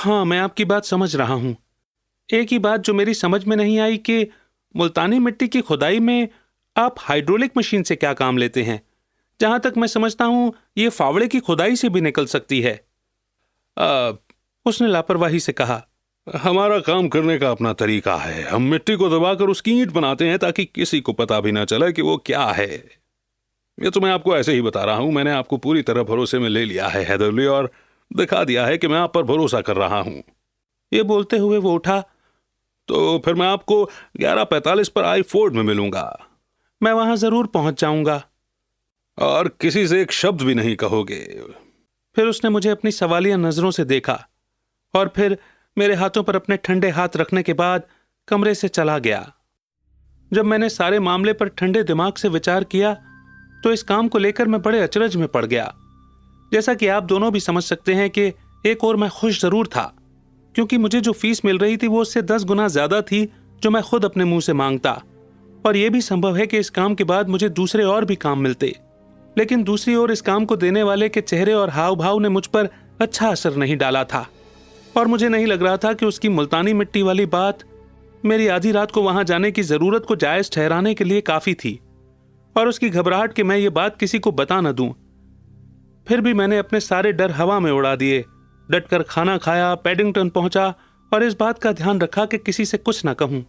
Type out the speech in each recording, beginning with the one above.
हाँ, मैं आपकी बात समझ रहा हूँ। एक ही बात जो मेरी समझ में नहीं आई कि मुल्तानी मिट्टी की खुदाई में आप हाइड्रोलिक मशीन से क्या काम लेते हैं? जहां तक मैं समझता हूँ ये फावड़े की खुदाई से भी निकल सकती है। उसने लापरवाही से कहा, हमारा काम करने का अपना तरीका है। हम मिट्टी को दबाकर उसकी ईंट बनाते हैं ताकि किसी को पता भी ना चले कि वो क्या है। ये तो मैं आपको ऐसे ही बता रहा हूं। मैंने आपको पूरी तरह भरोसे में ले लिया है हैदरली, और दिखा दिया है कि मैं आप पर भरोसा कर रहा हूं। ये बोलते हुए वो उठा। तो फिर मैं आपको 11:45 पर आई फोर्ड में मिलूंगा। मैं वहां जरूर पहुंच जाऊंगा। और किसी से एक शब्द भी नहीं कहोगे। फिर उसने मुझे अपनी सवालिया नजरों से देखा और फिर मेरे हाथों पर अपने ठंडे हाथ रखने के बाद कमरे से चला गया। जब मैंने सारे मामले पर ठंडे दिमाग से विचार किया तो इस काम को लेकर मैं बड़े अचरज में पड़ गया। जैसा कि आप दोनों भी समझ सकते हैं कि एक और मैं खुश जरूर था, क्योंकि मुझे जो फीस मिल रही थी वो उससे 10 गुना ज्यादा थी जो मैं खुद अपने मुंह से मांगता। और यह भी संभव है कि इस काम के बाद मुझे दूसरे और भी काम मिलते। लेकिन दूसरी ओर इस काम को देने वाले के चेहरे और हाव भाव ने मुझ पर अच्छा असर नहीं डाला था, और मुझे नहीं लग रहा था कि उसकी मुल्तानी मिट्टी वाली बात मेरी आधी रात को वहां जाने की जरूरत को जायज ठहराने के लिए काफी थी, और उसकी घबराहट कि मैं ये बात किसी को बता न दूं। फिर भी मैंने अपने सारे डर हवा में उड़ा दिए, डटकर खाना खाया, पैडिंगटन पहुंचा और इस बात का ध्यान रखा कि किसी से कुछ न कहूं।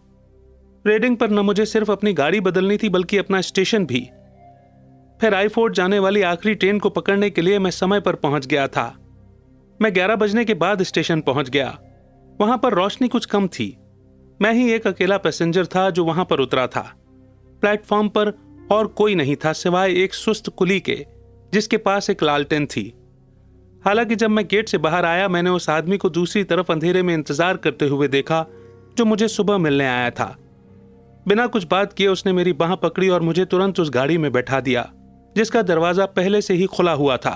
रेडिंग पर न मुझे सिर्फ अपनी गाड़ी बदलनी थी बल्कि अपना स्टेशन भी। फिर आईफोर्ड जाने वाली आखिरी ट्रेन को पकड़ने के लिए मैं समय पर पहुंच गया था। मैं 11 बजने के बाद स्टेशन पहुंच गया। वहां पर रोशनी कुछ कम थी। मैं ही एक अकेला पैसेंजर था जो वहां पर उतरा था। प्लेटफॉर्म पर और कोई नहीं था सिवाय एक सुस्त कुली के, जिसके पास एक लालटेन थी। हालांकि जब मैं गेट से बाहर आया मैंने उस आदमी को दूसरी तरफ अंधेरे में इंतजार करते हुए देखा जो मुझे सुबह मिलने आया था। बिना कुछ बात किए उसने मेरी बांह पकड़ी और मुझे तुरंत उस गाड़ी में बैठा दिया जिसका दरवाजा पहले से ही खुला हुआ था।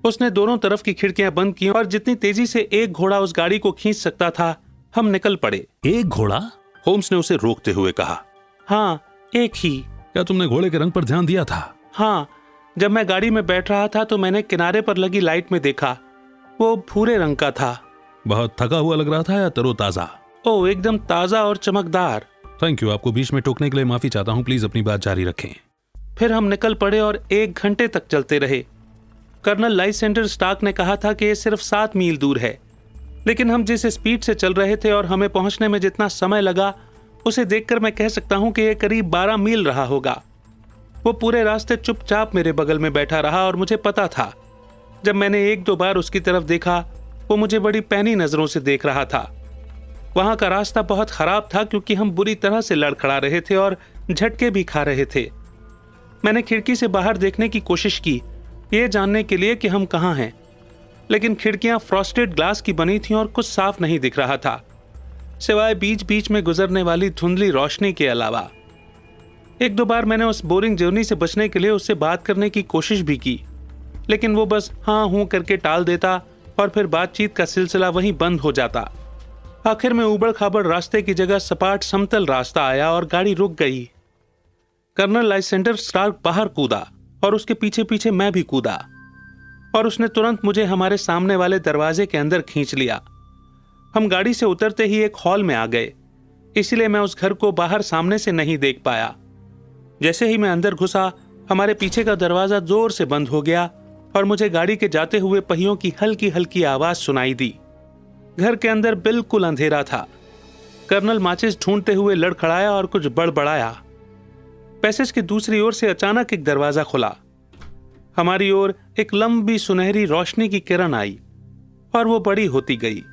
उसने दोनों तरफ की खिड़कियां बंद की और जितनी तेजी से एक घोड़ा उस गाड़ी को खींच सकता था हम निकल पड़े। एक घोड़ा? होम्स ने उसे रोकते हुए कहा। हाँ, एक ही। क्या तुमने घोड़े के रंग पर ध्यान दिया था? हाँ, जब मैं गाड़ी में बैठ रहा था तो मैंने किनारे पर लगी लाइट में देखा। वो भूरे रंग का था। बहुत थका हुआ लग रहा था या तरोताजा? ओह, एकदम ताजा और चमकदार। Thank you. आपको बीच में टोकने के लिए माफी चाहता हूँ। प्लीज अपनी बात जारी रखें। फिर हम निकल पड़े और 1 घंटे तक चलते रहे। कर्नल लाइसेंडर स्टार्क ने कहा था कि ये सिर्फ 7 मील दूर है, लेकिन हम जिस स्पीड से चल रहे थे और हमें पहुंचने में जितना समय लगा उसे देखकर मैं कह सकता हूं कि यह करीब 12 मील रहा होगा। वो पूरे रास्ते चुपचाप मेरे बगल में बैठा रहा और मुझे पता था जब मैंने 1-2 बार उसकी तरफ देखा वो मुझे बड़ी पैनी नजरों से देख रहा था। वहां का रास्ता बहुत खराब था क्योंकि हम बुरी तरह से लड़खड़ा रहे थे और झटके भी खा रहे थे। मैंने खिड़की से बाहर देखने की कोशिश की, ये जानने के लिए कि हम कहाँ हैं, लेकिन खिड़कियां फ्रॉस्टेड ग्लास की बनी थीं और कुछ साफ नहीं दिख रहा था सिवाय बीच बीच में गुजरने वाली धुंधली रोशनी के अलावा। 1-2 बार मैंने उस बोरिंग जर्नी से बचने के लिए उससे बात करने की कोशिश भी की, लेकिन वो बस हाँ हूं करके टाल देता और फिर बातचीत का सिलसिला वहीं बंद हो जाता। आखिर में उबड़ खाबड़ रास्ते की जगह सपाट समतल रास्ता आया और गाड़ी रुक गई। कर्नल लाइसेंडर स्टार्क बाहर कूदा और उसके पीछे पीछे मैं भी कूदा और उसने तुरंत मुझे हमारे सामने वाले दरवाजे के अंदर खींच लिया। हम गाड़ी से उतरते ही एक हॉल में आ गए, इसलिए मैं उस घर को बाहर सामने से नहीं देख पाया। जैसे ही मैं अंदर घुसा हमारे पीछे का दरवाजा जोर से बंद हो गया और मुझे गाड़ी के जाते हुए पहियों की हल्की हल्की आवाज सुनाई दी। घर के अंदर बिल्कुल अंधेरा था। कर्नल माचिस ढूंढते हुए लड़खड़ाया और कुछ बड़बड़ाया। पैसेज की दूसरी ओर से अचानक एक दरवाजा खुला। हमारी ओर एक लंबी सुनहरी रोशनी की किरण आई और वो बड़ी होती गई।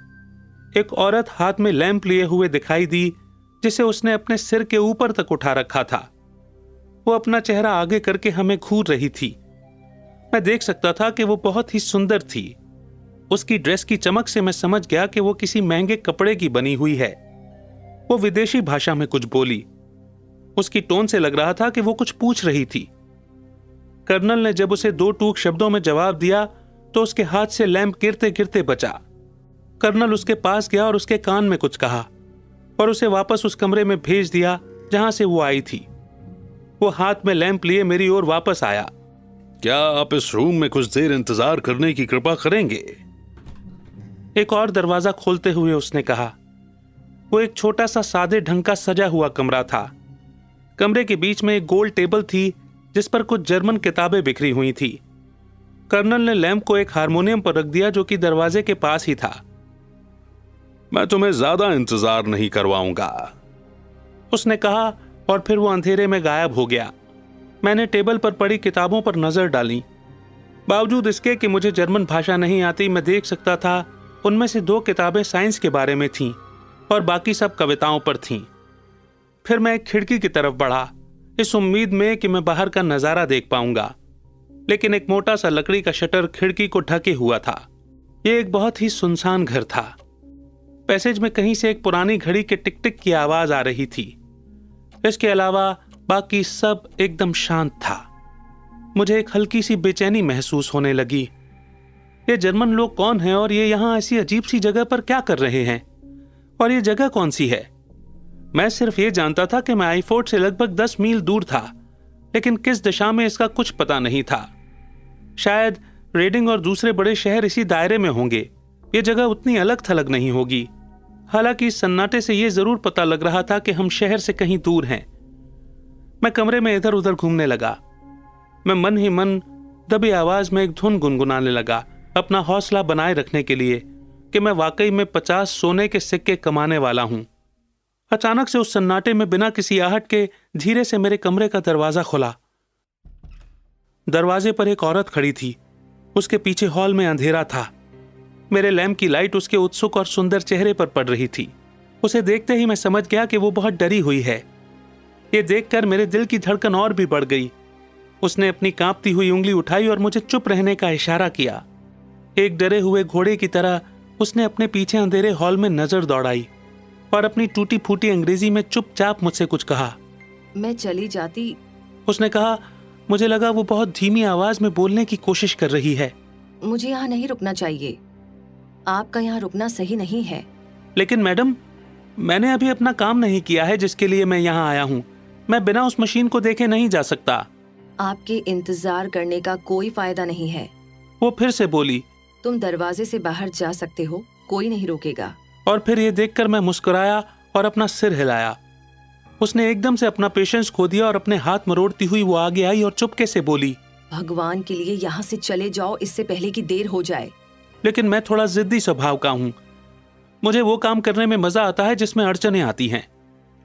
एक औरत हाथ में लैंप लिए हुए दिखाई दी जिसे उसने अपने सिर के ऊपर तक उठा रखा था। वो अपना चेहरा आगे करके हमें घूर रही थी। मैं देख सकता था कि वो बहुत ही सुंदर थी। उसकी ड्रेस की चमक से मैं समझ गया कि वो किसी महंगे कपड़े की बनी हुई है। वो विदेशी भाषा में कुछ बोली। उसकी टोन से लग रहा था कि वो कुछ पूछ रही थी। कर्नल ने जब उसे 2 टूक शब्दों में जवाब दिया तो उसके हाथ से लैंप गिरते गिरते बचा। कर्नल उसके पास गया और उसके कान में कुछ कहा और उसे वापस उस कमरे में भेज दिया जहां से वो आई थी। वो हाथ में लैंप लिए मेरी ओर वापस आया। क्या आप इस रूम में कुछ देर इंतजार करने की कृपा करेंगे? एक और दरवाजा खोलते हुए उसने कहा। वो एक छोटा सा सादे ढंग का सजा हुआ कमरा था। कमरे के बीच में एक गोल टेबल थी जिस पर कुछ जर्मन किताबें बिखरी हुई थी। कर्नल ने लैम्प को एक हारमोनियम पर रख दिया जो कि दरवाजे के पास ही था। मैं तुम्हें ज्यादा इंतजार नहीं करवाऊंगा, उसने कहा और फिर वो अंधेरे में गायब हो गया। मैंने टेबल पर पड़ी किताबों पर नजर डाली। बावजूद इसके कि मुझे जर्मन भाषा नहीं आती, मैं देख सकता था उनमें से 2 किताबें साइंस के बारे में थीं और बाकी सब कविताओं पर थीं। फिर मैं एक खिड़की की तरफ बढ़ा, इस उम्मीद में कि मैं बाहर का नजारा देख पाऊंगा, लेकिन एक मोटा सा लकड़ी का शटर खिड़की को ढके हुआ था। यह एक बहुत ही सुनसान घर था। पैसेज में कहीं से एक पुरानी घड़ी के टिक टिक की आवाज आ रही थी। इसके अलावा बाकी सब एकदम शांत था। मुझे एक हल्की सी बेचैनी महसूस होने लगी। ये जर्मन लोग कौन हैं और ये यहां ऐसी अजीब सी जगह पर क्या कर रहे हैं, और ये जगह कौन सी है? मैं सिर्फ ये जानता था कि मैं आईफोर्ट से लगभग 10 मील दूर था, लेकिन किस दिशा में इसका कुछ पता नहीं था। शायद रेडिंग और दूसरे बड़े शहर इसी दायरे में होंगे। ये जगह उतनी अलग थलग नहीं होगी। हालांकि इस सन्नाटे से यह जरूर पता लग रहा था कि हम शहर से कहीं दूर हैं। मैं कमरे में इधर उधर घूमने लगा। मैं मन ही मन दबी आवाज में एक धुन गुनगुनाने लगा, अपना हौसला बनाए रखने के लिए कि मैं वाकई में 50 सोने के सिक्के कमाने वाला हूं। अचानक से उस सन्नाटे में बिना किसी आहट के धीरे से मेरे कमरे का दरवाजा खुला। दरवाजे पर एक औरत खड़ी थी। उसके पीछे हॉल में अंधेरा था। मेरे लैंप की लाइट उसके उत्सुक और सुंदर चेहरे पर पड़ रही थी। उसे देखते ही मैं समझ गया कि वो बहुत डरी हुई है। ये देखकर मेरे दिल की धड़कन और भी बढ़ गई। उसने अपनी कांपती हुई उंगली उठाई और मुझे चुप रहने का इशारा किया। एक डरे हुए घोड़े की तरह उसने अपने पीछे अंधेरे हॉल में नजर दौड़ाई और अपनी टूटी फूटी अंग्रेजी में चुपचाप मुझसे कुछ कहा। मैं चली जाती, उसने कहा। मुझे लगा वो बहुत धीमी आवाज में बोलने की कोशिश कर रही है। मुझे यहाँ नहीं रुकना चाहिए। आपका यहाँ रुकना सही नहीं है। लेकिन मैडम, मैंने अभी अपना काम नहीं किया है जिसके लिए मैं यहाँ आया हूँ। मैं बिना उस मशीन को देखे नहीं जा सकता। आपके इंतजार करने का कोई फायदा नहीं है। वो फिर से बोली। तुम दरवाजे से बाहर जा सकते हो, कोई नहीं रोकेगा। और फिर ये देखकर मैं मुस्कुराया और अपना सिर हिलाया। उसने एकदम से अपना पेशेंस खो दिया और अपने हाथ मरोड़ती हुई वो आगे आई और चुपके से बोली, भगवान के लिए यहाँ से चले जाओ, इससे पहले कि देर हो जाए। लेकिन मैं थोड़ा जिद्दी स्वभाव का हूँ। मुझे वो काम करने में मजा आता है जिसमें अड़चनें आती हैं।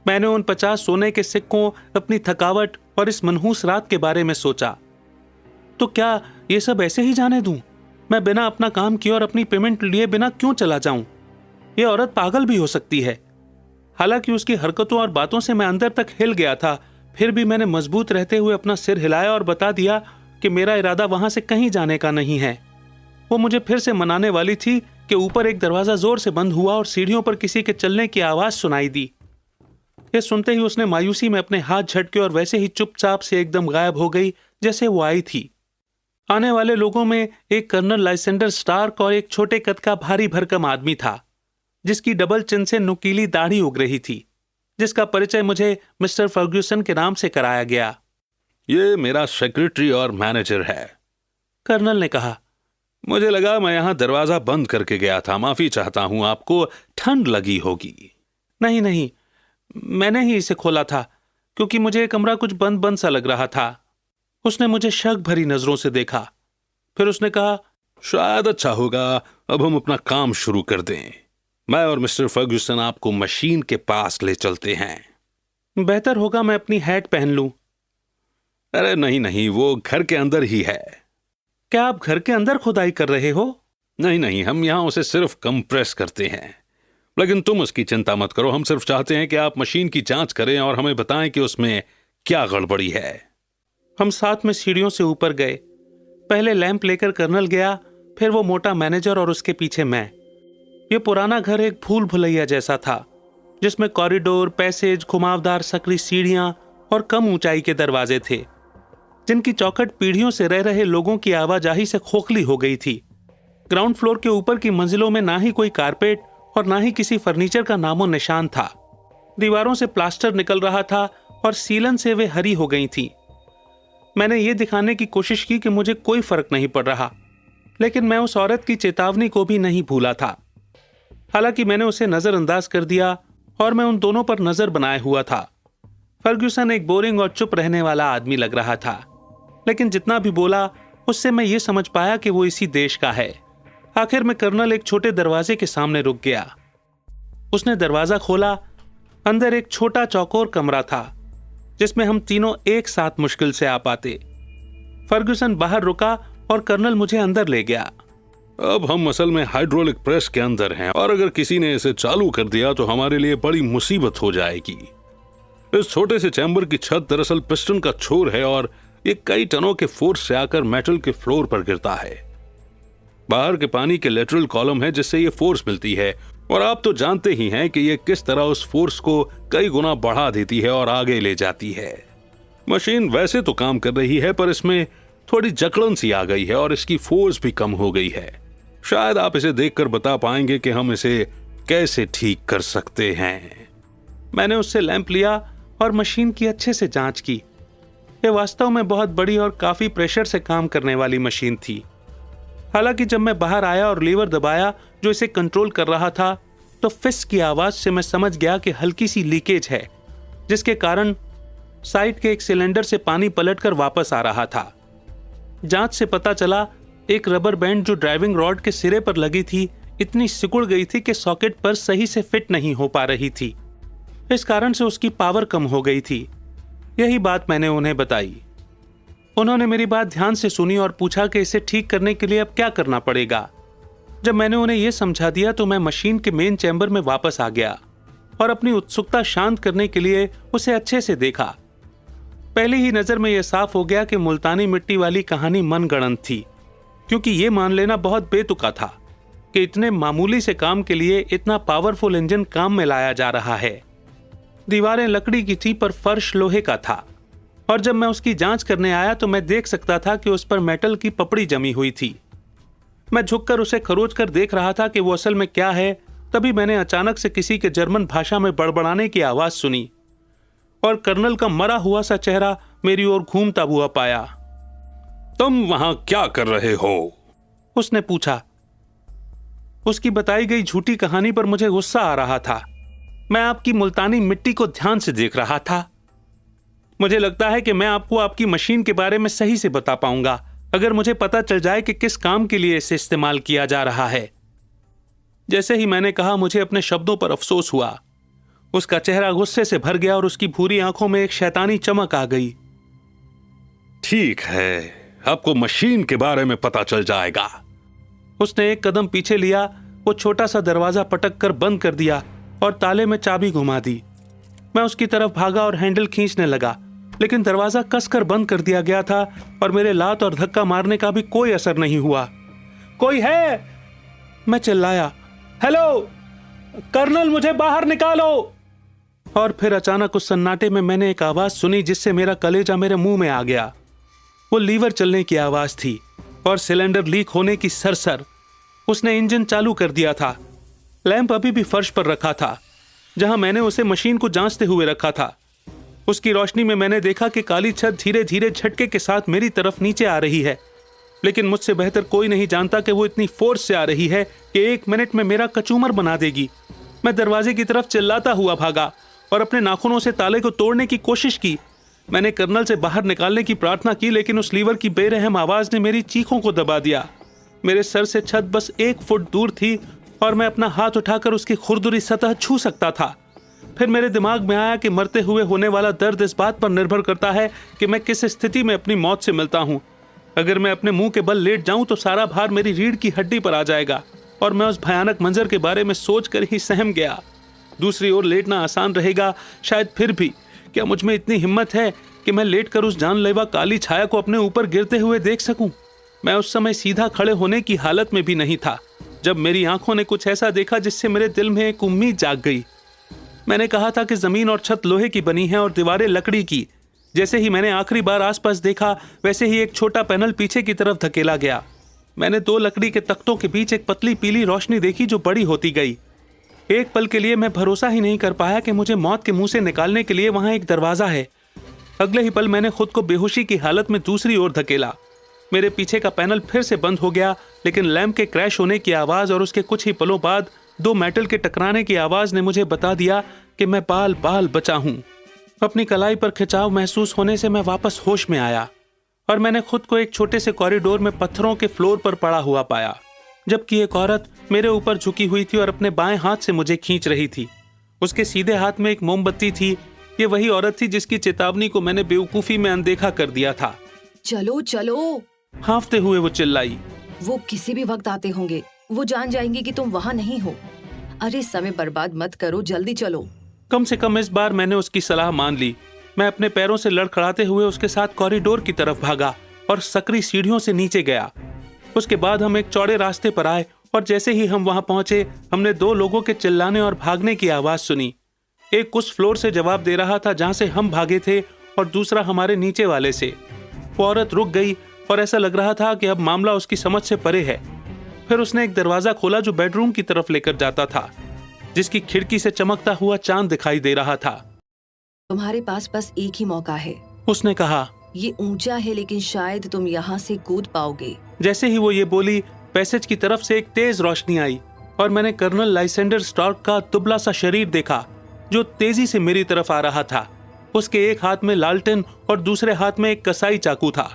मैंने उन 50 सोने के सिक्कों, अपनी थकावट और इस मनहूस रात के बारे में सोचा। तो क्या ये सब ऐसे ही जाने दूं? मैं बिना अपना काम किए और अपनी पेमेंट लिए बिना क्यों चला जाऊं? ये औरत पागल भी हो सकती है। हालांकि उसकी हरकतों और बातों से मैं अंदर तक हिल गया था, फिर भी मैंने मजबूत रहते हुए अपना सिर हिलाया और बता दिया कि मेरा इरादा वहां से कहीं जाने का नहीं है। वो मुझे फिर से मनाने वाली थी कि ऊपर एक दरवाजा जोर से बंद हुआ और सीढ़ियों पर किसी के चलने की आवाज सुनाई दी। ये सुनते ही उसने मायूसी में अपने हाथ झटके और वैसे ही चुपचाप से एकदम गायब हो गई जैसे वो आई थी। आने वाले लोगों में एक कर्नल लाइसेंडर स्टार्क और एक छोटे कद का भारी भरकम आदमी था जिसकी डबल चिन से नुकीली दाढ़ी उग रही थी, जिसका परिचय मुझे मिस्टर फर्ग्यूसन के नाम से कराया गया। ये मेरा सेक्रेटरी और मैनेजर है, कर्नल ने कहा। मुझे लगा मैं यहाँ दरवाजा बंद करके गया था। माफी चाहता हूँ, आपको ठंड लगी होगी। नहीं नहीं, मैंने ही इसे खोला था क्योंकि मुझे कमरा कुछ बंद बंद सा लग रहा था। उसने मुझे शक भरी नजरों से देखा। फिर उसने कहा, शायद अच्छा होगा अब हम अपना काम शुरू कर दें। मैं और मिस्टर फर्ग्यूसन आपको मशीन के पास ले चलते हैं। बेहतर होगा मैं अपनी हैट पहन लूं। अरे नहीं नहीं, वो घर के अंदर ही है। क्या आप घर के अंदर खुदाई कर रहे हो? नहीं नहीं, हम यहाँ उसे सिर्फ कंप्रेस करते हैं। लेकिन तुम उसकी चिंता मत करो, हम सिर्फ चाहते हैं कि आप मशीन की जांच करें और हमें बताएं कि उसमें क्या गड़बड़ी है। हम साथ में सीढ़ियों से ऊपर गए। पहले लैंप लेकर कर्नल गया, फिर वो मोटा मैनेजर और उसके पीछे मैं। ये पुराना घर एक भूल भुलैया जैसा था जिसमें कॉरिडोर, पैसेज, घुमावदार सकरी सीढ़ियां और कम ऊंचाई के दरवाजे थे जिनकी चौखट पीढ़ियों से रह रहे लोगों की आवाजाही से खोखली हो गई थी। ग्राउंड फ्लोर के ऊपर की मंजिलों में ना ही कोई कारपेट और ना ही किसी फर्नीचर का नामो निशान था। दीवारों से प्लास्टर निकल रहा था और सीलन से वे हरी हो गई थी। मैंने ये दिखाने की कोशिश की कि मुझे कोई फर्क नहीं पड़ रहा, लेकिन मैं उस औरत की चेतावनी को भी नहीं भूला था। हालांकि मैंने उसे नजरअंदाज कर दिया और मैं उन दोनों पर नजर बनाए हुआ था। फर्ग्यूसन एक बोरिंग और चुप रहने वाला आदमी लग रहा था, लेकिन जितना भी बोला उससे मैं ये समझ पाया कि वो इसी देश का है। आखिर में कर्नल एक छोटे दरवाजे के सामने रुक गया। उसने दरवाजा खोला। अंदर एक छोटा चौकोर कमरा था जिसमें हम तीनों एक साथ मुश्किल से आ पाते। फर्ग्यूसन बाहर रुका और कर्नल मुझे अंदर ले गया। अब हम असल में हाइड्रोलिक प्रेस के अंदर हैं और अगर किसी ने इसे चालू कर दिया तो हमारे लिए बड़ी मुसीबत हो जाएगी। इस छोटे से चैम्बर की छत दरअसल पिस्टन का छोर है और ये कई टनों के फोर्स से आकर मेटल के फ्लोर पर गिरता है। बाहर के पानी के लेटरल कॉलम है जिससे ये फोर्स मिलती है और आप तो जानते ही हैं कि ये किस तरह उस फोर्स को कई गुना बढ़ा देती है और आगे ले जाती है। मशीन वैसे तो काम कर रही है पर इसमें थोड़ी जकड़न सी आ गई है और इसकी फोर्स भी कम हो गई है। शायद आप इसे देखकर बता पाएंगे कि हम इसे कैसे ठीक कर सकते हैं। मैंने उससे लैंप लिया और मशीन की अच्छे से जांच की। यह वास्तव में बहुत बड़ी और काफी प्रेशर से काम करने वाली मशीन थी। हालांकि जब मैं बाहर आया और लीवर दबाया जो इसे कंट्रोल कर रहा था तो फिस की आवाज से मैं समझ गया कि हल्की सी लीकेज है, जिसके कारण साइड के एक सिलेंडर से पानी पलटकर वापस आ रहा था। जांच से पता चला एक रबर बैंड जो ड्राइविंग रॉड के सिरे पर लगी थी इतनी सिकुड़ गई थी कि सॉकेट पर सही से फिट नहीं हो पा रही थी। इस कारण से उसकी पावर कम हो गई थी। यही बात मैंने उन्हें बताई। उन्होंने मेरी बात ध्यान से सुनी और पूछा कि इसे ठीक करने के लिए अब क्या करना पड़ेगा। जब मैंने उन्हें यह समझा दिया तो मैं मशीन के मेन चैम्बर में वापस आ गया और अपनी उत्सुकता शांत करने के लिए उसे अच्छे से देखा। पहली ही नजर में यह साफ हो गया कि मुल्तानी मिट्टी वाली कहानी मनगढ़ंत थी, क्योंकि यह मान लेना बहुत बेतुका था कि इतने मामूली से काम के लिए इतना पावरफुल इंजन काम में लाया जा रहा है। दीवारें लकड़ी की थी पर फर्श लोहे का था और जब मैं उसकी जांच करने आया तो मैं देख सकता था कि उस पर मेटल की पपड़ी जमी हुई थी। मैं झुककर उसे खरोच कर देख रहा था कि वो असल में क्या है। तभी मैंने अचानक से किसी के जर्मन भाषा में बड़बड़ाने की आवाज सुनी और कर्नल का मरा हुआ सा चेहरा मेरी ओर घूमता हुआ पाया। तुम वहां क्या कर रहे हो? उसने पूछा। उसकी बताई गई झूठी कहानी पर मुझे गुस्सा आ रहा था। मैं आपकी मुल्तानी मिट्टी को ध्यान से देख रहा था। मुझे लगता है कि मैं आपको आपकी मशीन के बारे में सही से बता पाऊंगा अगर मुझे पता चल जाए कि किस काम के लिए इसे इस्तेमाल किया जा रहा है। जैसे ही मैंने कहा मुझे अपने शब्दों पर अफसोस हुआ। उसका चेहरा गुस्से से भर गया और उसकी भूरी आंखों में एक शैतानी चमक आ गई। ठीक है, आपको मशीन के बारे में पता चल जाएगा। उसने एक कदम पीछे लिया। वो छोटा सा दरवाजा पटक कर बंद कर दिया और ताले में चाबी घुमा दी। मैं उसकी तरफ भागा और हैंडल खींचने लगा, लेकिन दरवाजा कसकर बंद कर दिया गया था और मेरे लात और धक्का मारने का भी कोई असर नहीं हुआ। कोई है? मैं चिल्लाया। हेलो कर्नल, मुझे बाहर निकालो। और फिर अचानक उस सन्नाटे में मैंने एक आवाज सुनी जिससे मेरा कलेजा मेरे मुंह में आ गया। वो लीवर चलने की आवाज थी और सिलेंडर लीक होने की सरसर। उसने इंजन चालू कर दिया था। लैंप अभी भी फर्श पर रखा था जहां मैंने उसे मशीन को जांचते हुए रखा था। उसकी रोशनी में मैंने देखा कि काली छत धीरे धीरे झटके के साथ मेरी तरफ नीचे आ रही है, लेकिन मुझसे बेहतर कोई नहीं जानता कि वो इतनी फोर्स से आ रही है कि 1 मिनट में मेरा कचूमर बना देगी। मैं दरवाजे की तरफ चिल्लाता हुआ भागा और अपने नाखूनों से ताले को तोड़ने की कोशिश की। मैंने कर्नल से बाहर निकालने की प्रार्थना की, लेकिन उस लीवर की बेरहम आवाज ने मेरी चीखों को दबा दिया। मेरे सर से छत बस 1 फुट दूर थी और मैं अपना हाथ उठाकर उसकी खुरदुरी सतह छू सकता था। फिर मेरे दिमाग में आया कि मरते हुए होने वाला दर्द इस बात पर निर्भर करता है कि मैं किस स्थिति में अपनी मौत से मिलता हूँ। अगर मैं अपने मुंह के बल लेट जाऊं तो सारा भार मेरी रीढ़ की हड्डी पर आ जाएगा और मैं उस भयानक मंजर के बारे में सोचकर ही सहम गया। दूसरी ओर लेटना आसान रहेगा शायद, फिर भी क्या मुझ में इतनी हिम्मत है कि मैं लेटकर उस जानलेवा काली छाया को अपने ऊपर गिरते हुए देख सकूं? मैं उस समय सीधा खड़े होने की हालत में भी नहीं था जब मेरी आंखों ने कुछ ऐसा देखा जिससे मेरे दिल में एक उम्मीद जाग गई। मैंने कहा था कि जमीन और छत लोहे की बनी है और दीवारें लकड़ी की। जैसे ही मैंने आखिरी बार आसपास देखा वैसे ही एक छोटा पैनल पीछे की तरफ धकेला गया। मैंने 2 लकड़ी के तख्तों के बीच एक पतली पीली रोशनी देखी जो बड़ी होती गई। एक पल के लिए मैं भरोसा ही नहीं कर पाया कि मुझे मौत के मुंह से निकालने के लिए वहां एक दरवाजा है। अगले ही पल मैंने खुद को बेहोशी की हालत में दूसरी ओर धकेला। मेरे पीछे का पैनल फिर से बंद हो गया, लेकिन लैंप के क्रैश होने की आवाज और उसके कुछ ही पलों बाद दो मेटल के टकराने की आवाज ने मुझे बता दिया कि मैं बाल बाल बचा हूं। अपनी कलाई पर खिंचाव महसूस होने से मैं वापस होश में आया और मैंने खुद को एक छोटे से कॉरिडोर में पत्थरों के फ्लोर पर पड़ा हुआ पाया, जबकि एक औरत मेरे ऊपर झुकी हुई थी और अपने बाएं हाथ से मुझे खींच रही थी। उसके सीधे हाथ में एक मोमबत्ती थी। ये वही औरत थी जिसकी चेतावनी को मैंने बेवकूफी में अनदेखा कर दिया था। चलो चलो, हांफते हुए वो चिल्लाई। वो किसी भी वक्त आते होंगे। वो जान जाएंगे कि तुम वहाँ नहीं हो। अरे समय बर्बाद मत करो, जल्दी चलो। कम से कम इस बार मैंने उसकी सलाह मान ली। मैं अपने पैरों से लड़खड़ाते हुए उसके साथ कॉरिडोर की तरफ भागा और सकरी सीढ़ियों से नीचे गया। उसके बाद हम एक चौड़े रास्ते पर आए और जैसे ही हम वहां पहुंचे, हमने दो लोगों के चिल्लाने और भागने की आवाज सुनी। एक उस फ्लोर से जवाब दे रहा था जहां से हम भागे थे और दूसरा हमारे नीचे वाले से। वो औरत रुक गई और ऐसा लग रहा था कि अब मामला उसकी समझ से परे है। फिर उसने एक दरवाजा खोला जो बेडरूम की तरफ लेकर जाता था, जिसकी खिड़की से चमकता हुआ चांद दिखाई दे रहा था। तुम्हारे पास बस एक ही मौका है, उसने कहा। ये ऊंचा है लेकिन शायद तुम यहाँ से कूद पाओगे। जैसे ही वो ये बोली, पैसेज की तरफ से एक तेज रोशनी आई और मैंने कर्नल लाइसेंडर स्टार्क का दुबला सा शरीर देखा जो तेजी से मेरी तरफ आ रहा था। उसके एक हाथ में लालटेन और दूसरे हाथ में एक कसाई चाकू था।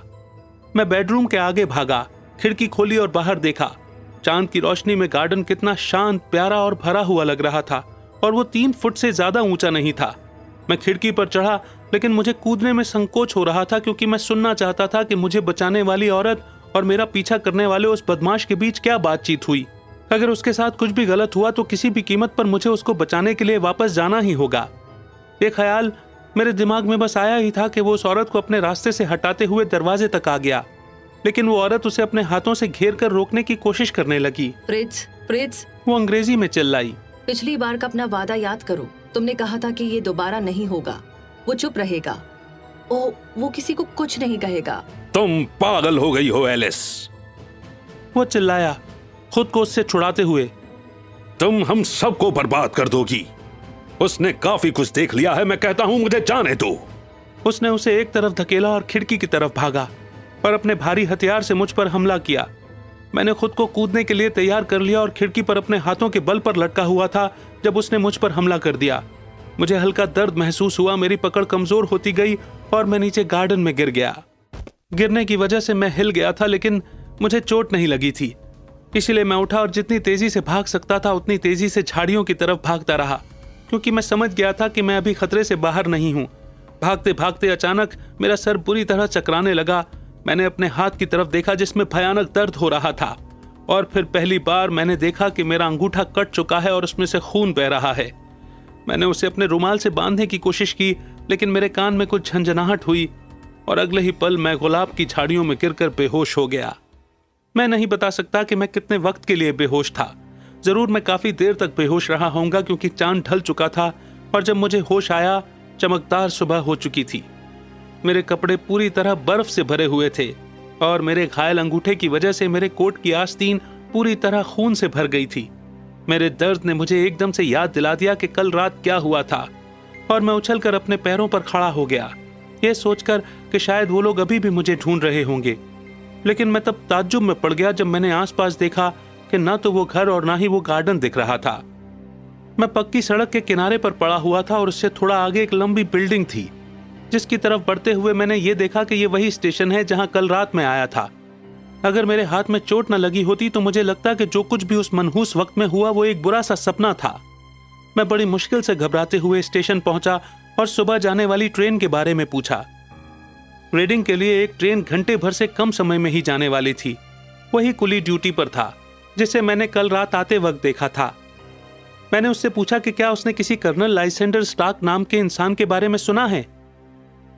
मैं बेडरूम के आगे भागा, खिड़की खोली और बाहर देखा। चांद की रोशनी में गार्डन कितना शांत, प्यारा और भरा हुआ लग रहा था और वो 3 फुट से ज्यादा ऊंचा नहीं था। मैं खिड़की पर चढ़ा, लेकिन मुझे कूदने में संकोच हो रहा था क्योंकि मैं सुनना चाहता था कि मुझे बचाने वाली औरत और मेरा पीछा करने वाले उस बदमाश के बीच क्या बातचीत हुई। अगर उसके साथ कुछ भी गलत हुआ तो किसी भी कीमत पर मुझे उसको बचाने के लिए वापस जाना ही होगा। ये ख्याल मेरे दिमाग में बस आया ही था कि वो उस औरत को अपने रास्ते से हटाते हुए दरवाजे तक आ गया, लेकिन वो औरत उसे अपने हाथों से घेर कर रोकने की कोशिश करने लगी। फ्रिट्ज, फ्रिट्ज, वो अंग्रेजी में चिल्लाई। पिछली बार का अपना वादा याद करो। तुमने कहा था कि ये दोबारा नहीं होगा। वो चुप रहेगा। ओ, वो किसी को कुछ नहीं कहेगा। तुम पागल हो गई हो एलिस, वो चिल्लाया, खुद को उससे छुड़ाते हुए। तुम हम सबको बर्बाद कर दोगी। उसने काफी कुछ देख लिया है, मैं कहता हूं मुझे जाने दो। उसने उसे एक तरफ धकेला और खिड़की की तरफ भागा और अपने भारी हथियार से मुझ पर हमला किया। मैंने खुद को कूदने के लिए तैयार कर लिया और खिड़की पर अपने हाथों के बल पर लटका हुआ था जब उसने मुझ पर हमला कर दिया। मुझे हल्का दर्द महसूस हुआ, मेरी पकड़ कमजोर होती गई और मैं नीचे गार्डन में गिर गया। गिरने की वजह से मैं हिल गया था, लेकिन मुझे चोट नहीं लगी थी। इसलिए मैं उठा और जितनी तेजी से भाग सकता था उतनी तेजी से झाड़ियों की तरफ भागता रहा, क्योंकि मैं समझ गया था कि मैं अभी खतरे से बाहर नहीं हूं। भागते भागते अचानक मेरा सर बुरी तरह चकराने लगा। मैंने अपने हाथ की तरफ देखा जिसमें भयानक दर्द हो रहा था, और फिर पहली बार मैंने देखा कि मेरा अंगूठा कट चुका है और उसमें से खून बह रहा है। मैंने उसे अपने रुमाल से बांधने की कोशिश की, लेकिन मेरे कान में कुछ झंझनाहट हुई और अगले ही पल मैं गुलाब की झाड़ियों में गिरकर बेहोश हो गया। मैं नहीं बता सकता कि मैं कितने वक्त के लिए बेहोश था। जरूर मैं काफी देर तक बेहोश रहा होऊंगा, क्योंकि चांद ढल चुका था और जब मुझे होश आया चमकदार सुबह हो चुकी थी। मेरे कपड़े पूरी तरह बर्फ से भरे हुए थे और मेरे घायल अंगूठे की वजह से मेरे कोट की आस्तीन पूरी तरह खून से भर गई थी। मेरे दर्द ने मुझे एकदम से याद दिला दिया कि कल रात क्या हुआ था, और मैं उछलकर अपने पैरों पर खड़ा हो गया, ये सोचकर कि शायद वो लोग अभी भी मुझे ढूंढ रहे होंगे। लेकिन मैं तब ताज्जुब में पड़ गया जब मैंने आसपास देखा कि न तो वो घर और ना ही वो गार्डन दिख रहा था। मैं पक्की सड़क के किनारे पर पड़ा हुआ था और उससे थोड़ा आगे एक लंबी बिल्डिंग थी, जिसकी तरफ बढ़ते हुए मैंने ये देखा कि ये वही स्टेशन है जहां कल रात मैं आया था। अगर मेरे हाथ में चोट न लगी होती तो मुझे लगता कि जो कुछ भी उस मनहूस वक्त में हुआ वो एक बुरा सा सपना था। मैं बड़ी मुश्किल से घबराते हुए स्टेशन पहुंचा और सुबह जाने वाली ट्रेन के बारे में पूछा। रीडिंग के लिए एक ट्रेन घंटे भर से कम समय में ही जाने वाली थी। वही कुली ड्यूटी पर था जिसे मैंने कल रात आते वक्त देखा था। मैंने उससे पूछा कि क्या उसने किसी कर्नल लाइसेंडर स्टार्क नाम के इंसान के बारे में सुना है।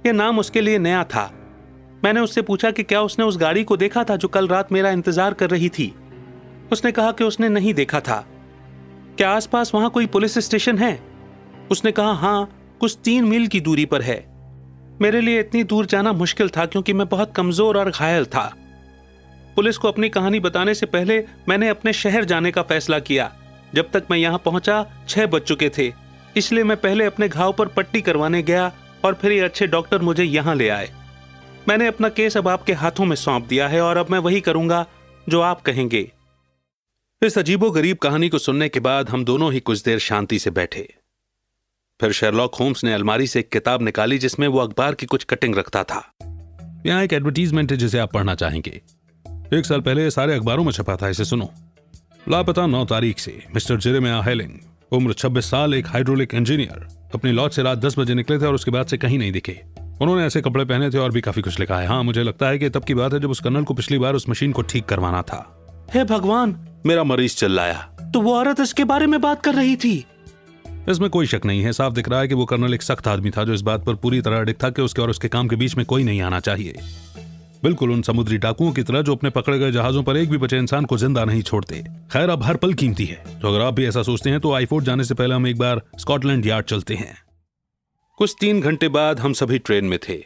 यह नाम उसके लिए नया था। मैंने उससे पूछा कि क्या उसने उस गाड़ी को देखा था जो कल रात मेरा इंतजार कर रही थी। उसने कहा कि उसने नहीं देखा था। क्या आसपास वहां कोई पुलिस स्टेशन है? उसने कहा हाँ, कुछ 3 मील की दूरी पर है। मेरे लिए इतनी दूर जाना मुश्किल था क्योंकि मैं बहुत कमजोर और घायल था। पुलिस को अपनी कहानी बताने से पहले मैंने अपने शहर जाने का फैसला किया। जब तक मैं यहाँ पहुंचा 6 बज चुके थे, इसलिए मैं पहले अपने घाव पर पट्टी करवाने गया और फिर ये अच्छे डॉक्टर मुझे यहाँ ले आए। मैंने अपना केस अब आपके हाथों में सौंप दिया है और अब मैं वही करूंगा जो आप कहेंगे। इस अजीबोगरीब कहानी को सुनने के बाद हम दोनों ही कुछ देर शांति से बैठे। फिर शेरलॉक होम्स ने अलमारी से एक किताब निकाली जिसमें वो अखबार की कुछ कटिंग रखता था। यहाँ एक एडवर्टीजमेंट है जिसे आप पढ़ना चाहेंगे। 1 साल पहले ये सारे अखबारों में छपा था, इसे सुनो। लापता 9 तारीख से मिस्टर जेरेमिया हेलिंग, उम्र 26 साल, एक हाइड्रोलिक इंजीनियर, अपनी लॉज से रात 10 बजे निकले थे और उसके बाद से कहीं नहीं दिखे। उन्होंने ऐसे कपड़े पहने थे और भी काफी कुछ लिखा है। हाँ, मुझे लगता है कि तब की बात है जब उस कर्नल को पिछली बार उस मशीन को ठीक करवाना था। हे भगवान, मेरा मरीज चिल्लाया। तो वो औरत इसके बारे में बात कर रही थी। इसमें कोई शक नहीं है। साफ दिख रहा है कि वो कर्नल एक सख्त आदमी था जो इस बात पर पूरी तरह अडिग था कि उसके और उसके काम के बीच में कोई नहीं आना चाहिए। बिल्कुल उन समुद्री डाकुओं की तरह जो अपने पकड़े गए जहाजों पर एक भी बचे इंसान को जिंदा नहीं छोड़ते। खैर, अब हर पल कीमती है, तो अगर आप भी ऐसा सोचते हैं तो आईफोर्ट जाने से पहले हम एक बार स्कॉटलैंड यार्ड चलते हैं। कुछ 3 घंटे बाद हम सभी ट्रेन में थे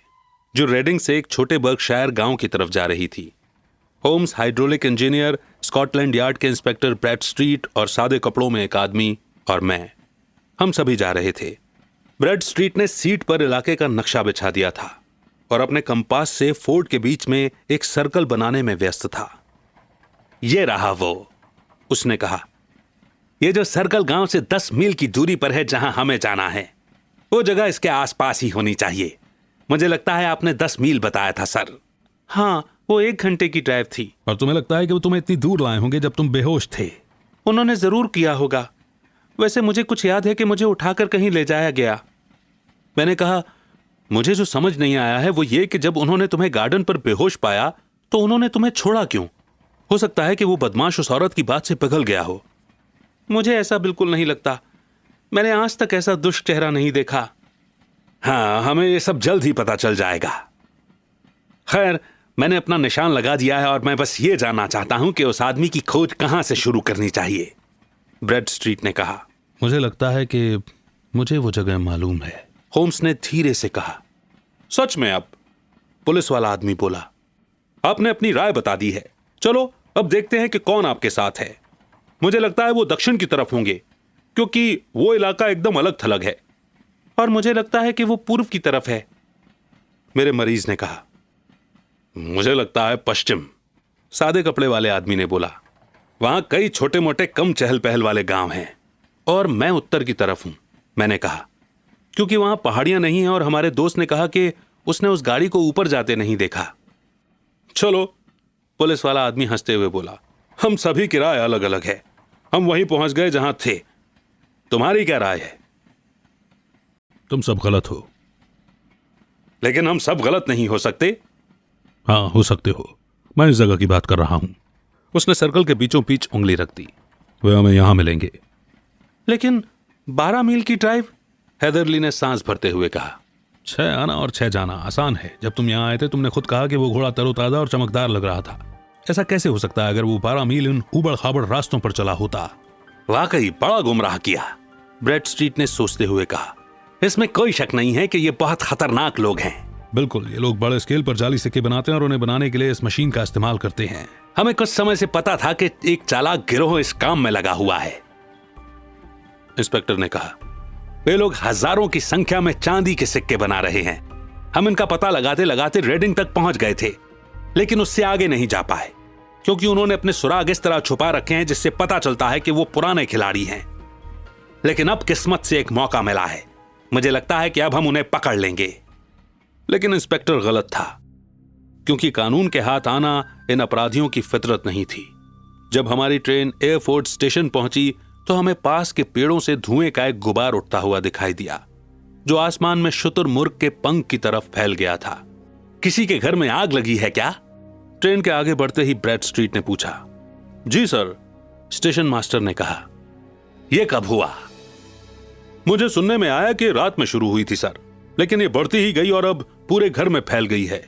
जो रेडिंग से एक छोटे बर्कशायर गांव की तरफ जा रही थी। Holmes hydraulic engineer, Scotland Yard के इंस्पेक्टर ब्रैडस्ट्रीट और सादे कपड़ों में एक आदमी और मैं, हम सभी जा रहे थे। ब्रैडस्ट्रीट ने सीट पर इलाके का नक्शा बिछा दिया था और अपने कंपास से फोर्ट के बीच में एक सर्कल बनाने में व्यस्त था। ये रहा वो, उसने कहा। ये जो सर्कल गांव से 10 मील की दूरी पर है जहां हमें जाना है, वो जगह इसके आसपास ही होनी चाहिए। मुझे लगता है आपने 10 मील बताया था सर। हाँ, वो 1 घंटे की ड्राइव थी। और तुम्हें लगता है कि वो तुम्हें इतनी दूर लाए होंगे जब तुम बेहोश थे? उन्होंने जरूर किया होगा। वैसे मुझे कुछ याद है कि मुझे उठाकर कहीं ले जाया गया। मैंने कहा, मुझे जो समझ नहीं आया है वो ये कि जब उन्होंने तुम्हें गार्डन पर बेहोश पाया तो उन्होंने तुम्हें छोड़ा क्यों? हो सकता है कि वो बदमाश उस औरत की बात से पिघल गया हो। मुझे ऐसा बिल्कुल नहीं लगता। मैंने आज तक ऐसा दुष्ट चेहरा नहीं देखा। हाँ, हमें ये सब जल्द ही पता चल जाएगा। खैर, मैंने अपना निशान लगा दिया है और मैं बस ये जानना चाहता हूं कि उस आदमी की खोज कहां से शुरू करनी चाहिए, ब्रैडस्ट्रीट ने कहा। मुझे लगता है कि मुझे वो जगह मालूम है, होम्स ने धीरे से कहा। सच में? अब पुलिस वाला आदमी बोला। आपने अपनी राय बता दी है। चलो अब देखते हैं कि कौन आपके साथ है। मुझे लगता है वो दक्षिण की तरफ होंगे क्योंकि वो इलाका एकदम अलग थलग है। और मुझे लगता है कि वो पूर्व की तरफ है, मेरे मरीज ने कहा। मुझे लगता है पश्चिम, सादे कपड़े वाले आदमी ने बोला। वहां कई छोटे मोटे कम चहल पहल वाले गांव हैं। और मैं उत्तर की तरफ हूं, मैंने कहा, क्योंकि वहां पहाड़ियां नहीं हैं और हमारे दोस्त ने कहा कि उसने उस गाड़ी को ऊपर जाते नहीं देखा। चलो, पुलिस वाला आदमी हंसते हुए बोला। हम सभी की राय अलग अलग है। हम वहीं पहुंच गए जहां थे। तुम्हारी क्या राय है? तुम सब गलत हो। लेकिन हम सब गलत नहीं हो सकते। हाँ, हो सकते हो। मैं इस जगह की बात कर रहा हूं। उसने सर्कल के बीचों बीच उंगली रख दी। वे हमें यहां मिलेंगे। लेकिन 12 मील की ड्राइव, हेदरली ने सांस भरते हुए कहा। 6 आना और 6 जाना आसान है। जब तुम यहां आए थे तुमने खुद कहा कि वो घोड़ा तरोताजा और चमकदार लग रहा था। ऐसा कैसे हो सकता है अगर वो 12 मील इन उबड़ खाबड़ रास्तों पर चला होता? वाकई बड़ा गुमराह किया, ब्रैडस्ट्रीट ने सोचते हुए कहा। इसमें कोई शक नहीं है कि ये बहुत खतरनाक लोग हैं। बिल्कुल, ये लोग बड़े स्केल पर जाली सिक्के बनाते हैं और उन्हें बनाने के लिए इस मशीन का इस्तेमाल करते हैं। हमें कुछ समय से पता था कि एक चालाक गिरोह इस काम में लगा हुआ है, इंस्पेक्टर ने कहा। वे लोग हजारों की संख्या में चांदी के सिक्के बना रहे हैं। हम इनका पता लगाते लगाते रेडिंग तक पहुंच गए थे, लेकिन उससे आगे नहीं जा पाए क्योंकि उन्होंने अपने सुराग इस तरह छुपा रखे हैं जिससे पता चलता है कि वो पुराने खिलाड़ी हैं। लेकिन अब किस्मत से एक मौका मिला है। मुझे लगता है कि अब हम उन्हें पकड़ लेंगे। लेकिन इंस्पेक्टर गलत था, क्योंकि कानून के हाथ आना इन अपराधियों की फितरत नहीं थी। जब हमारी ट्रेन एयरफोर्ट स्टेशन पहुंची तो हमें पास के पेड़ों से धुएं का एक गुबार उठता हुआ दिखाई दिया जो आसमान में शुतुरमुर्ग के पंख की तरफ फैल गया था। किसी के घर में आग लगी है क्या? ट्रेन के आगे बढ़ते ही ब्रैडस्ट्रीट ने पूछा। जी सर, स्टेशन मास्टर ने कहा। यह कब हुआ? मुझे सुनने में आया कि रात में शुरू हुई थी सर, लेकिन ये बढ़ती ही गई और अब पूरे घर में फैल गई है।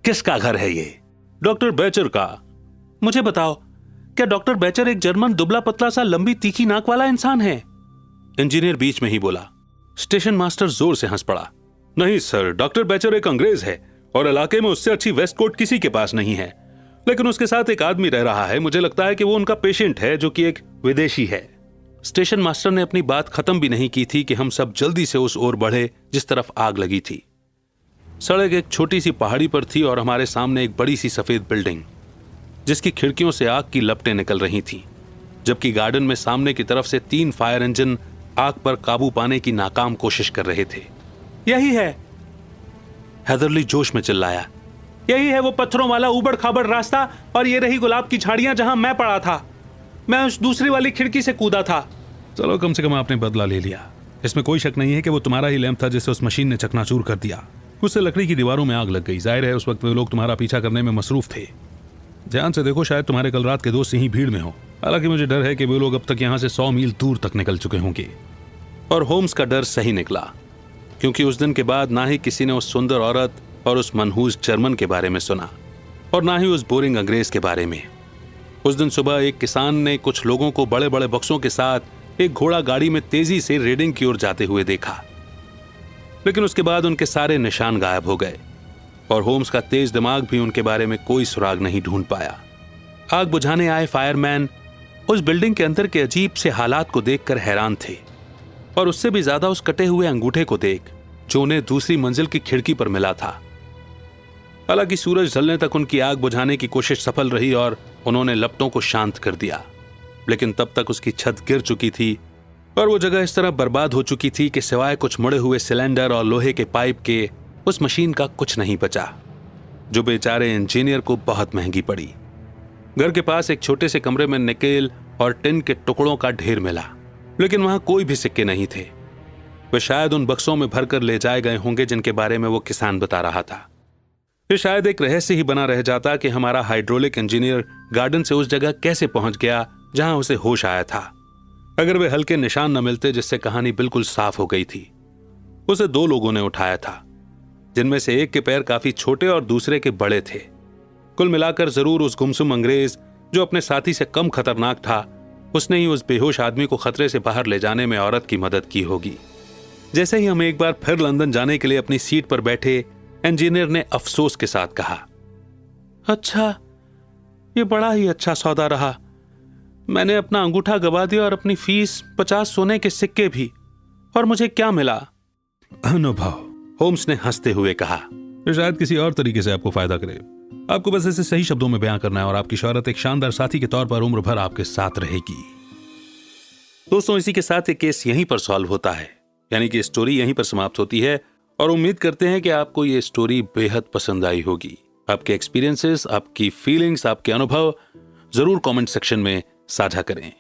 किसका घर है ये? डॉक्टर बेचर का। मुझे बताओ, क्या डॉक्टर बेचर एक जर्मन दुबला पतला सा लंबी तीखी नाक वाला इंसान है? इंजीनियर बीच में ही बोला। स्टेशन मास्टर जोर से हंस पड़ा। नहीं सर, डॉक्टर बेचर एक अंग्रेज है और इलाके में उससे अच्छी वेस्ट कोट किसी के पास नहीं है, लेकिन उसके साथ एक आदमी रह रहा है। मुझे लगता है कि वो उनका पेशेंट है जो कि एक विदेशी है। स्टेशन मास्टर ने अपनी बात खत्म भी नहीं की थी कि हम सब जल्दी से उस ओर बढ़े जिस तरफ आग लगी थी। सड़क एक छोटी सी पहाड़ी पर थी और हमारे सामने एक बड़ी सी सफेद बिल्डिंग जिसकी खिड़कियों से आग की लपटें निकल रही थीं। जबकि गार्डन में सामने की तरफ से 3 फायर इंजन आग पर काबू पाने की नाकाम कोशिश कर रहे थे। यही है, हैदरली जोश में चिल्लाया। यही है वो पत्थरों वाला ऊबड़ खाबड़ रास्ता, और ये रही गुलाब की झाड़ियां जहां मैं पड़ा था। मैं उस दूसरी वाली खिड़की से कूदा था। चलो, कम से कम आपने बदला ले लिया। इसमें कोई शक नहीं है कि वो तुम्हारा ही लैंप था जिसे उस मशीन ने चकनाचूर कर दिया। उससे लकड़ी की दीवारों में आग लग गई। जाहिर है उस वक्त वे लोग तुम्हारा पीछा करने में मसरूफ थे। ध्यान से देखो, शायद तुम्हारे कल रात के दोस्त यहीं भीड़ में हो। हालांकि मुझे डर है कि वे लोग अब तक यहाँ से 100 मील दूर तक निकल चुके होंगे। और होम्स का डर सही निकला, क्योंकि उस दिन के बाद ना ही किसी ने उस सुंदर औरत और उस मनहूस जर्मन के बारे में सुना, और ना ही उस बोरिंग अंग्रेज के बारे में। उस दिन सुबह एक किसान ने कुछ लोगों को बड़े बड़े बक्सों के साथ एक घोड़ा गाड़ी में तेजी से रेडिंग की ओर जाते हुए देखा, लेकिन उसके बाद उनके सारे निशान गायब हो गए, और होम्स का तेज दिमाग भी उनके बारे में कोई सुराग नहीं ढूंढ पाया। आग बुझाने आए फायरमैन उस बिल्डिंग के अंदर के अजीब से हालात को देखकर हैरान थे, और उससे भी ज्यादा उस कटे हुए अंगूठे को देख जो उन्हें दूसरी मंजिल की खिड़की पर मिला था। हालांकि सूरज ढलने तक उनकी आग बुझाने की कोशिश सफल रही और उन्होंने लपटों को शांत कर दिया, लेकिन तब तक उसकी छत गिर चुकी थी और वो जगह इस तरह बर्बाद हो चुकी थी कि सिवाय कुछ मुड़े हुए सिलेंडर और लोहे के पाइप के उस मशीन का कुछ नहीं बचा, जो बेचारे इंजीनियर को बहुत महंगी पड़ी। घर के पास एक छोटे से कमरे में निकेल और टिन के टुकड़ों का ढेर मिला, लेकिन वहां कोई भी सिक्के नहीं थे। वे शायद उन बक्सों में भरकर ले जाए गए होंगे जिनके बारे में वो किसान बता रहा था। ये शायद एक रहस्य ही बना रह जाता कि हमारा हाइड्रोलिक इंजीनियर गार्डन से उस जगह कैसे पहुंच गया जहां उसे होश आया था, अगर वे हल्के निशान न मिलते जिससे कहानी बिल्कुल साफ हो गई थी। उसे 2 लोगों ने उठाया था, जिनमें से एक के पैर काफी छोटे और दूसरे के बड़े थे। कुल मिलाकर जरूर उस गुमसुम अंग्रेज जो अपने साथी से कम खतरनाक था, उसने ही उस बेहोश आदमी को खतरे से बाहर ले जाने में औरत की मदद की होगी। जैसे ही हम एक बार फिर लंदन जाने के लिए अपनी सीट पर बैठे, इंजीनियर ने अफसोस के साथ कहा, अच्छा, ये बड़ा ही अच्छा सौदा रहा। मैंने अपना अंगूठा गवा दिया और अपनी फीस 50 सोने के सिक्के भी, और मुझे क्या मिला? अनुभव, होम्स ने हंसते हुए कहा। ये शायद किसी और तरीके से आपको फायदा करे। आपको बस इसे सही शब्दों में बयां करना है और आपकी शौहरत एक शानदार साथी के तौर पर उम्र भर आपके साथ रहेगी। दोस्तों, इसी के साथ ये केस यहीं पर सॉल्व होता है, यानी कि स्टोरी यहीं पर समाप्त होती है, और उम्मीद करते हैं कि आपको ये स्टोरी बेहद पसंद आई होगी। आपके एक्सपीरियंसेस, आपकी फीलिंग्स, आपके अनुभव जरूर कमेंट सेक्शन में साझा करें।